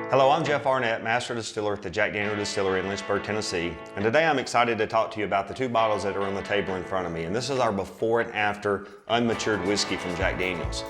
Hello, I'm Jeff Arnett, Master Distiller at the Jack Daniel Distillery in Lynchburg, Tennessee. And today I'm excited to talk to you about the two bottles that are on the table in front of me. And this is our before and after unmatured whiskey from Jack Daniel's.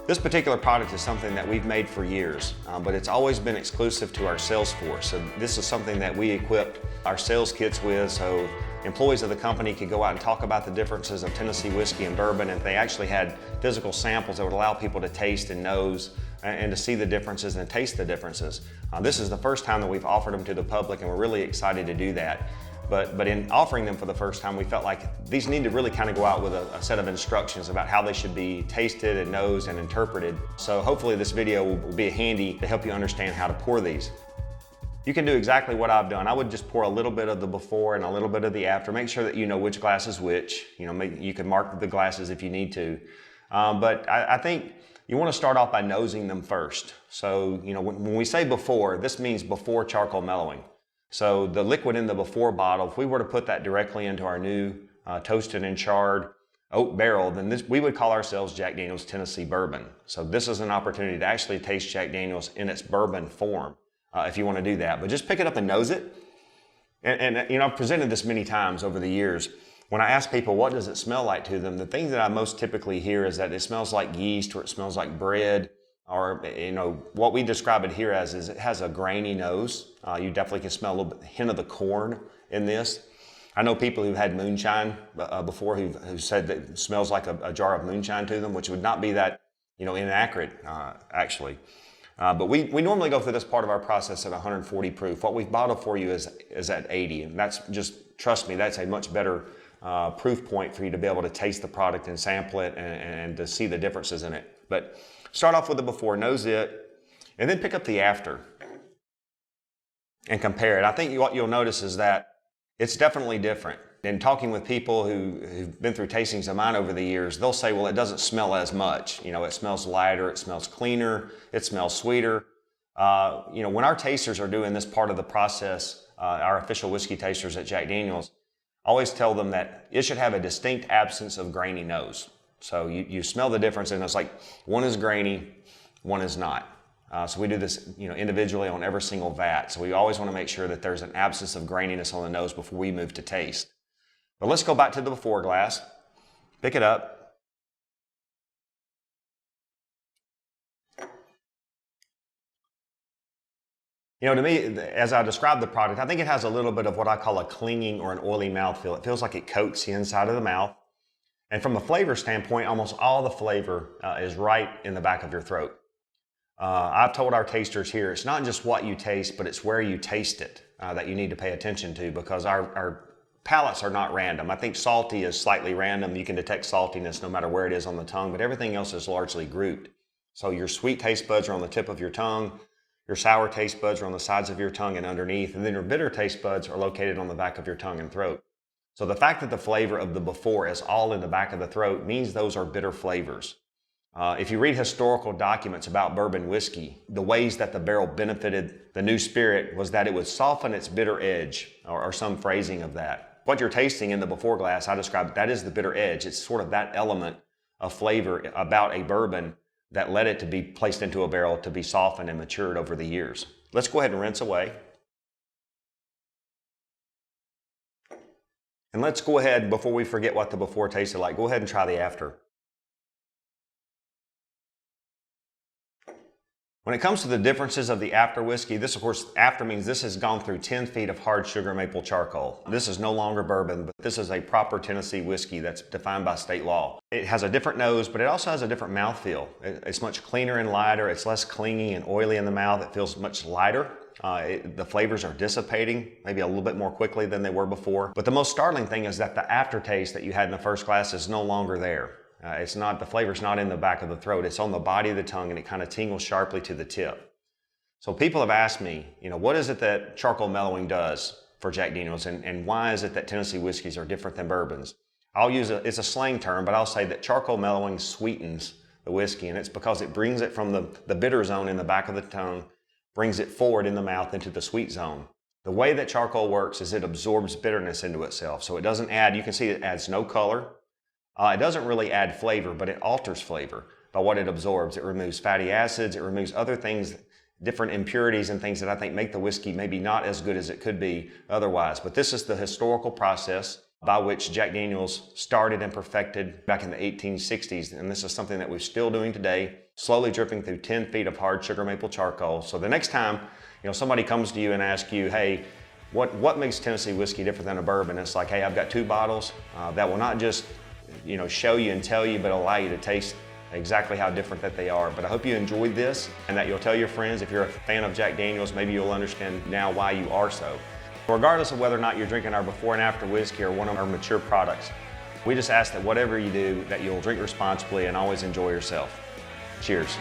This particular product is something that we've made for years, but it's always been exclusive to our sales force. So this is something that we equipped our sales kits with, so employees of the company could go out and talk about the differences of Tennessee whiskey and bourbon, and they actually had physical samples that would allow people to taste and nose and to see the differences and taste the differences. This is the first time that we've offered them to the public, and we're really excited to do that. But in offering them for the first time, we felt like these need to really kind of go out with a set of instructions about how they should be tasted and nosed and interpreted. So hopefully this video will be handy to help you understand how to pour these. You can do exactly what I've done. I would just pour a little bit of the before and a little bit of the after. Make sure that you know which glass is which. You can mark the glasses if you need to. But I think you want to start off by nosing them first. So, when we say before, this means before charcoal mellowing. So the liquid in the before bottle, if we were to put that directly into our new toasted and charred oak barrel, then we would call ourselves Jack Daniel's Tennessee Bourbon. So this is an opportunity to actually taste Jack Daniel's in its bourbon form, if you want to do that. But just pick it up and nose it. And I've presented this many times over the years. When I ask people what does it smell like to them, the thing that I most typically hear is that it smells like yeast, or it smells like bread, or what we describe it here as is it has a grainy nose. You definitely can smell a little bit hint of the corn in this. I know people who've had moonshine before who said that it smells like a jar of moonshine to them, which would not be that inaccurate actually. But we normally go through this part of our process at 140 proof. What we've bottled for you is at 80, and that's just, trust me, that's a much better proof point for you to be able to taste the product and sample it and to see the differences in it. But start off with the before, nose it, and then pick up the after and compare it. I think what you'll notice is that it's definitely different. In talking with people who've been through tastings of mine over the years, they'll say, well, it doesn't smell as much. It smells lighter, it smells cleaner, it smells sweeter. When our tasters are doing this part of the process, our official whiskey tasters at Jack Daniel's, I always tell them that it should have a distinct absence of grainy nose. So you smell the difference, and it's like one is grainy, one is not. So we do this individually on every single vat. So we always want to make sure that there's an absence of graininess on the nose before we move to taste. But let's go back to the before glass. Pick it up. To me, as I describe the product, I think it has a little bit of what I call a clinging or an oily mouthfeel. It feels like it coats the inside of the mouth. And from a flavor standpoint, almost all the flavor is right in the back of your throat. I've told our tasters here, it's not just what you taste, but it's where you taste it that you need to pay attention to, because our palates are not random. I think salty is slightly random. You can detect saltiness no matter where it is on the tongue, but everything else is largely grouped. So your sweet taste buds are on the tip of your tongue, your sour taste buds are on the sides of your tongue and underneath, and then your bitter taste buds are located on the back of your tongue and throat. So the fact that the flavor of the before is all in the back of the throat means those are bitter flavors. If you read historical documents about bourbon whiskey, the ways that the barrel benefited the new spirit was that it would soften its bitter edge, or some phrasing of that. What you're tasting in the before glass, I described, that is the bitter edge. It's sort of that element of flavor about a bourbon that led it to be placed into a barrel to be softened and matured over the years. Let's go ahead and rinse away. And let's go ahead, before we forget what the before tasted like, go ahead and try the after. When it comes to the differences of the after whiskey, this of course, after means this has gone through 10 feet of hard sugar maple charcoal. This is no longer bourbon, but this is a proper Tennessee whiskey that's defined by state law. It has a different nose, but it also has a different mouthfeel. It's much cleaner and lighter. It's less clingy and oily in the mouth. It feels much lighter. The flavors are dissipating maybe a little bit more quickly than they were before. But the most startling thing is that the aftertaste that you had in the first glass is no longer there. The flavor's not in the back of the throat. It's on the body of the tongue, and it kind of tingles sharply to the tip. So people have asked me, what is it that charcoal mellowing does for Jack Daniel's, and why is it that Tennessee whiskeys are different than bourbons? It's a slang term, but I'll say that charcoal mellowing sweetens the whiskey, and it's because it brings it from the bitter zone in the back of the tongue, brings it forward in the mouth into the sweet zone. The way that charcoal works is it absorbs bitterness into itself. So it doesn't add, you can see it adds no color. It doesn't really add flavor, but it alters flavor by what it absorbs. It removes fatty acids, it removes other things different impurities and things that I think make the whiskey maybe not as good as it could be otherwise. But this is the historical process by which Jack Daniel's started and perfected back in the 1860s. And this is something that we're still doing today, slowly dripping through 10 feet of hard sugar maple charcoal. So the next time, somebody comes to you and asks you, hey, what makes Tennessee whiskey different than a bourbon? It's like, hey, I've got 2 bottles that will not just, show you and tell you, but allow you to taste exactly how different that they are. But I hope you enjoyed this and that you'll tell your friends. If you're a fan of Jack Daniel's, maybe you'll understand now why you are so. Regardless of whether or not you're drinking our before and after whiskey or one of our mature products, we just ask that whatever you do, that you'll drink responsibly and always enjoy yourself. Cheers.